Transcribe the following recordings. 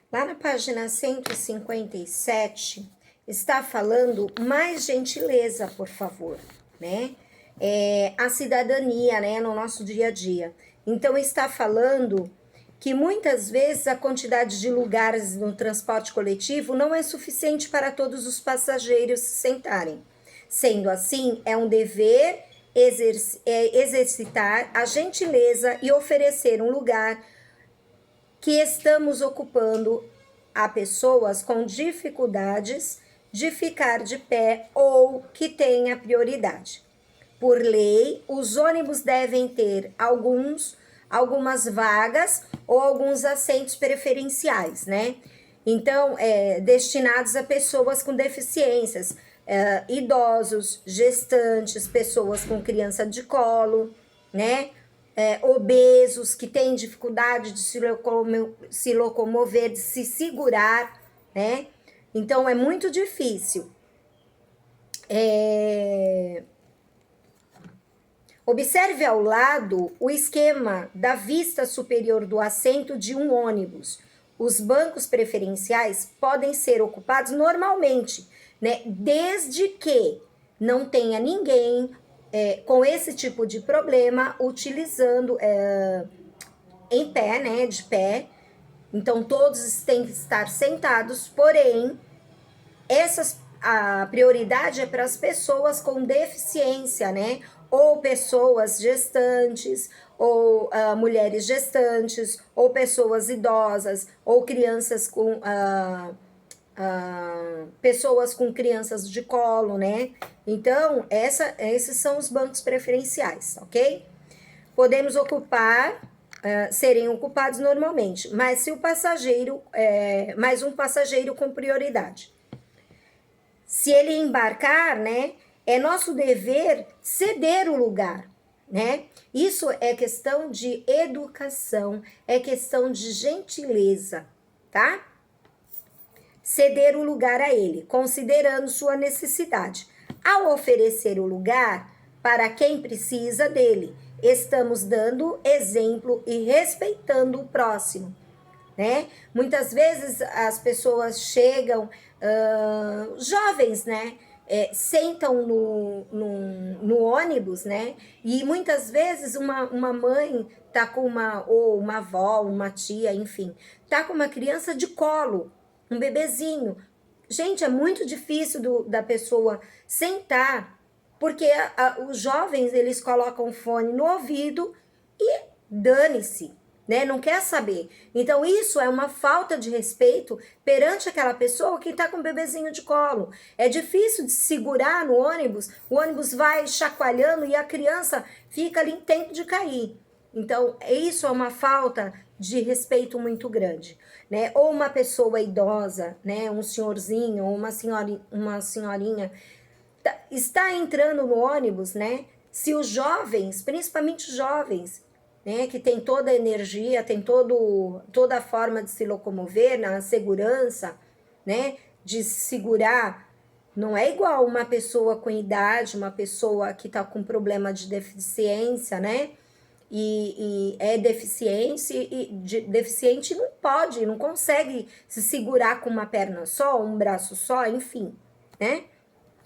Lá na página 157, está falando mais gentileza, por favor, né? A cidadania, né, no nosso dia a dia. Então, está falando que muitas vezes a quantidade de lugares no transporte coletivo não é suficiente para todos os passageiros se sentarem. Sendo assim, é um dever exercitar a gentileza e oferecer um lugar que estamos ocupando a pessoas com dificuldades de ficar de pé ou que tenha prioridade. Por lei, os ônibus devem ter algumas vagas ou alguns assentos preferenciais, né? Então, destinados a pessoas com deficiências, idosos, gestantes, pessoas com criança de colo, né? Obesos, que têm dificuldade de se locomover, de se segurar, né? Então, é muito difícil. Observe ao lado o esquema da vista superior do assento de um ônibus. Os bancos preferenciais podem ser ocupados normalmente, né? Desde que não tenha ninguém com esse tipo de problema utilizando em pé, né? De pé. Então todos têm que estar sentados, porém, a prioridade é para as pessoas com deficiência, né? Ou pessoas gestantes, ou mulheres gestantes, ou pessoas idosas, ou crianças com pessoas com crianças de colo, né? Então, esses são os bancos preferenciais, ok? Podemos serem ocupados normalmente, mas se o passageiro, mais um passageiro com prioridade. Se ele embarcar, né, é nosso dever ceder o lugar, né? Isso é questão de educação, é questão de gentileza, tá? Ceder o lugar a ele, considerando sua necessidade. Ao oferecer o lugar para quem precisa dele, estamos dando exemplo e respeitando o próximo, né? Muitas vezes as pessoas chegam, jovens, né? Sentam no ônibus, né? E muitas vezes uma mãe tá com ou uma avó, uma tia, enfim, tá com uma criança de colo, um bebezinho. Gente, é muito difícil da pessoa sentar, porque os jovens, eles colocam fone no ouvido e dane-se, né? Não quer saber. Então, isso é uma falta de respeito perante aquela pessoa que tá com um bebezinho de colo. É difícil de segurar no ônibus, o ônibus vai chacoalhando e a criança fica ali em tempo de cair. Então, isso é uma falta de respeito muito grande, né? Ou uma pessoa idosa, né? Um senhorzinho ou uma senhorinha está entrando no ônibus, né? Se os jovens, principalmente os jovens, né, que tem toda a energia, tem toda a forma de se locomover na segurança, né, de se segurar, não é igual uma pessoa com idade, uma pessoa que está com problema de deficiência, né, e é deficiente não pode, não consegue se segurar com uma perna só, um braço só, enfim, né.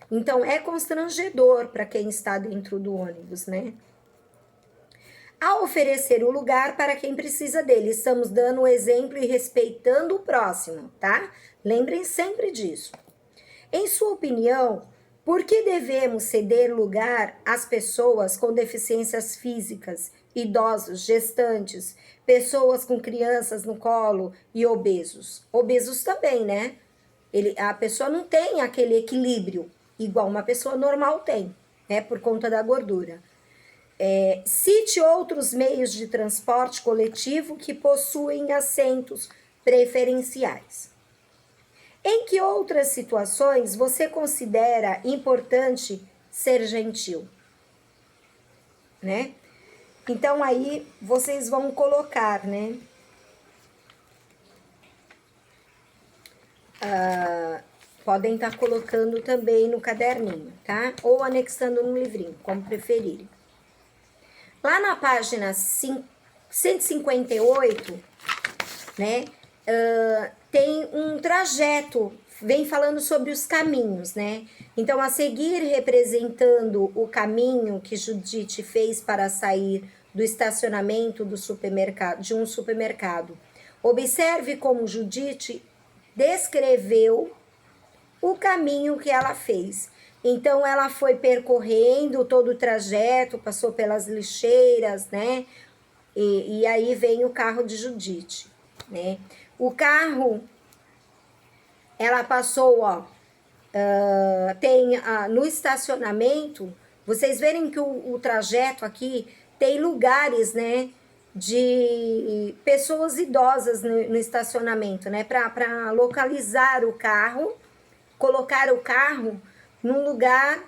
Então, é constrangedor para quem está dentro do ônibus, né? Ao oferecer o lugar para quem precisa dele, estamos dando o exemplo e respeitando o próximo, tá? Lembrem sempre disso. Em sua opinião, por que devemos ceder lugar às pessoas com deficiências físicas, idosos, gestantes, pessoas com crianças no colo e obesos? Obesos também, né? A pessoa não tem aquele equilíbrio igual uma pessoa normal tem, né? Por conta da gordura. Cite outros meios de transporte coletivo que possuem assentos preferenciais. Em que outras situações você considera importante ser gentil? Né? Então, aí vocês vão colocar, né? Podem estar colocando também no caderninho, tá? Ou anexando no livrinho, como preferirem. Lá na página 158, né, tem um trajeto, vem falando sobre os caminhos, né? Então, a seguir, representando o caminho que Judite fez para sair do estacionamento do supermercado, de um supermercado. Observe como Judite descreveu o caminho que ela fez. Então, ela foi percorrendo todo o trajeto, passou pelas lixeiras, né? E aí vem o carro de Judite, né? O carro, ela passou, ó, tem no estacionamento, vocês verem que o trajeto aqui tem lugares, né, de pessoas idosas no estacionamento, né, para localizar o carro, colocar o carro num lugar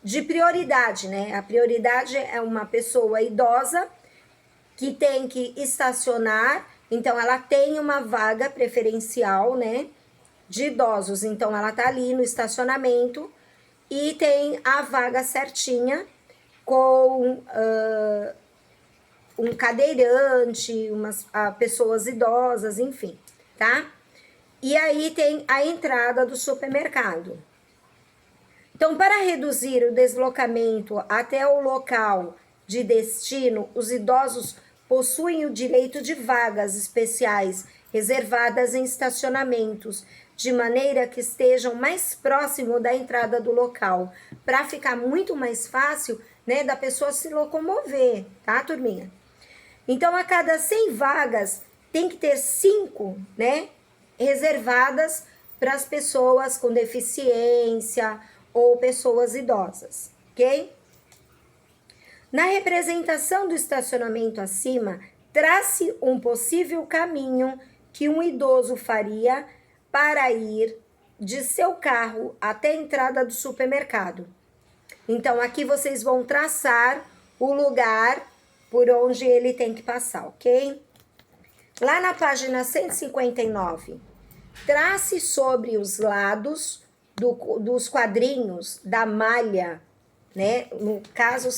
de prioridade, né? A prioridade é uma pessoa idosa que tem que estacionar, então ela tem uma vaga preferencial, né, de idosos. Então ela tá ali no estacionamento e tem a vaga certinha com um cadeirante, pessoas idosas, enfim, tá? E aí tem a entrada do supermercado. Então, para reduzir o deslocamento até o local de destino, os idosos possuem o direito de vagas especiais reservadas em estacionamentos, de maneira que estejam mais próximo da entrada do local, para ficar muito mais fácil, né, da pessoa se locomover, tá, turminha? Então, a cada 100 vagas, tem que ter 5, né, reservadas para as pessoas com deficiência ou pessoas idosas, ok? Na representação do estacionamento acima, trace um possível caminho que um idoso faria para ir de seu carro até a entrada do supermercado. Então, aqui vocês vão traçar o lugar por onde ele tem que passar, ok? Lá na página 159, trace sobre os lados dos quadrinhos da malha, né? No caso,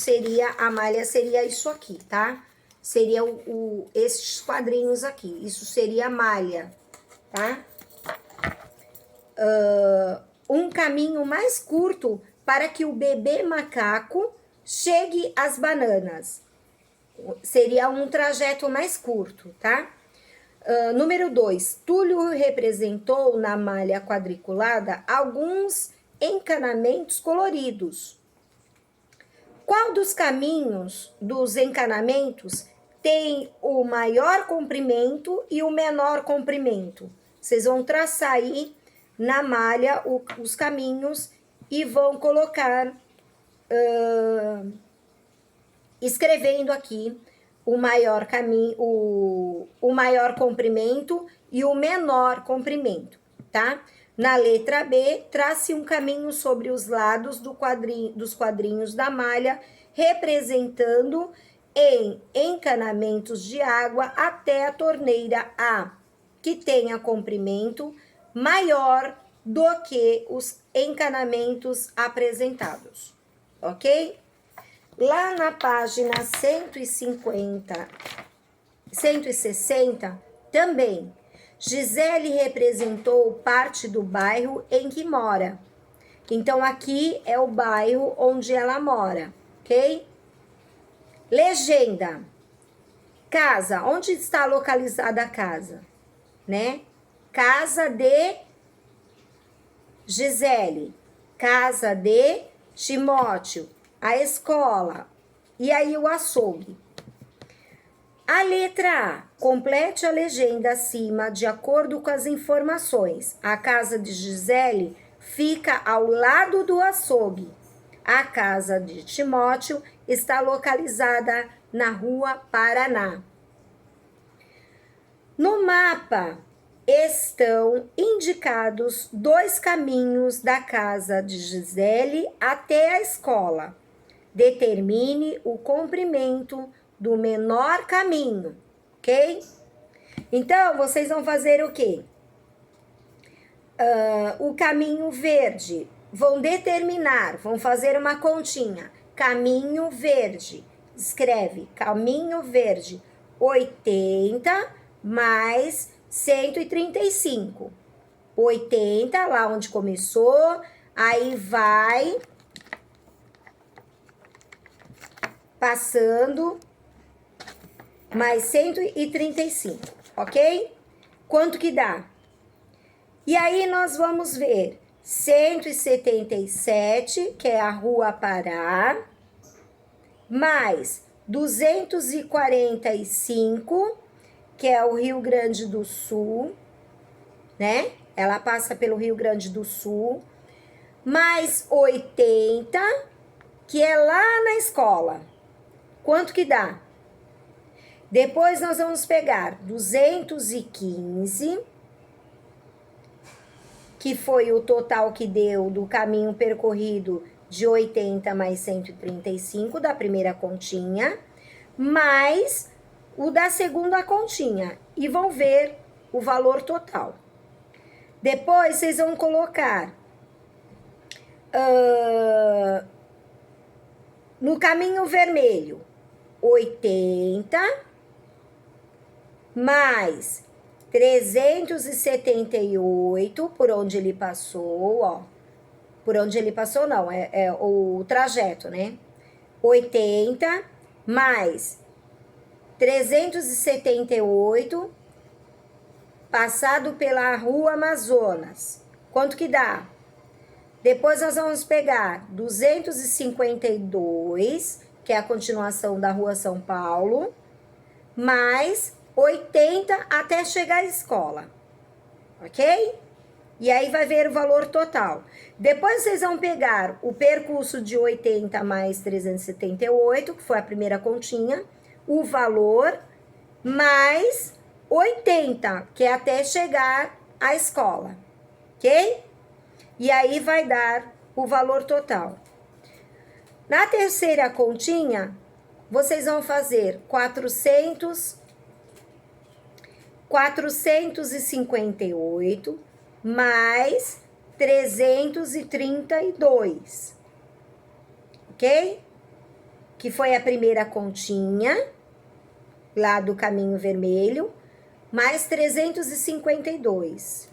a malha seria isso aqui, tá? Seria esses quadrinhos aqui. Isso seria a malha, tá? Um caminho mais curto para que o bebê macaco chegue às bananas. Seria um trajeto mais curto, tá? Número 2, Túlio representou na malha quadriculada alguns encanamentos coloridos. Qual dos caminhos dos encanamentos tem o maior comprimento e o menor comprimento? Vocês vão traçar aí na malha os caminhos e vão colocar, escrevendo aqui o maior caminho, o maior comprimento e o menor comprimento, tá? Na letra B, trace um caminho sobre os lados dos quadrinhos da malha, representando em encanamentos de água até a torneira A, que tenha comprimento maior do que os encanamentos apresentados, ok? Lá na página 160, também, Gisele representou parte do bairro em que mora. Então, aqui é o bairro onde ela mora, ok? Legenda. Casa. Onde está localizada a casa? Né? Casa de Gisele. Casa de Timóteo. A escola, e aí o açougue. A letra A, complete a legenda acima de acordo com as informações. A casa de Gisele fica ao lado do açougue. A casa de Timóteo está localizada na Rua Paraná. No mapa estão indicados 2 caminhos da casa de Gisele até a escola. Determine o comprimento do menor caminho, ok? Então, vocês vão fazer o quê? O caminho verde. Vão determinar, vão fazer uma continha. Caminho verde. Escreve caminho verde. 80 mais 135. 80, lá onde começou, aí vai passando mais 135, ok? Quanto que dá? E aí nós vamos ver 177, que é a Rua Pará, mais 245, que é o Rio Grande do Sul, né? Ela passa pelo Rio Grande do Sul, mais 80, que é lá na escola. Quanto que dá? Depois nós vamos pegar 215, que foi o total que deu do caminho percorrido de 80 mais 135 da primeira continha, mais o da segunda continha, e vão ver o valor total. Depois vocês vão colocar no caminho vermelho 80 mais 378 por onde ele passou, ó. Por onde ele passou não, é o trajeto, né? 80 mais 378 passado pela Rua Amazonas. Quanto que dá? Depois nós vamos pegar 252, que é a continuação da Rua São Paulo, mais 80 até chegar à escola, ok? E aí vai ver o valor total. Depois vocês vão pegar o percurso de 80 mais 378, que foi a primeira continha, o valor, mais 80, que é até chegar à escola, ok? E aí vai dar o valor total. Na terceira continha, vocês vão fazer 458 mais 332, ok? Que foi a primeira continha, lá do caminho vermelho, mais 352.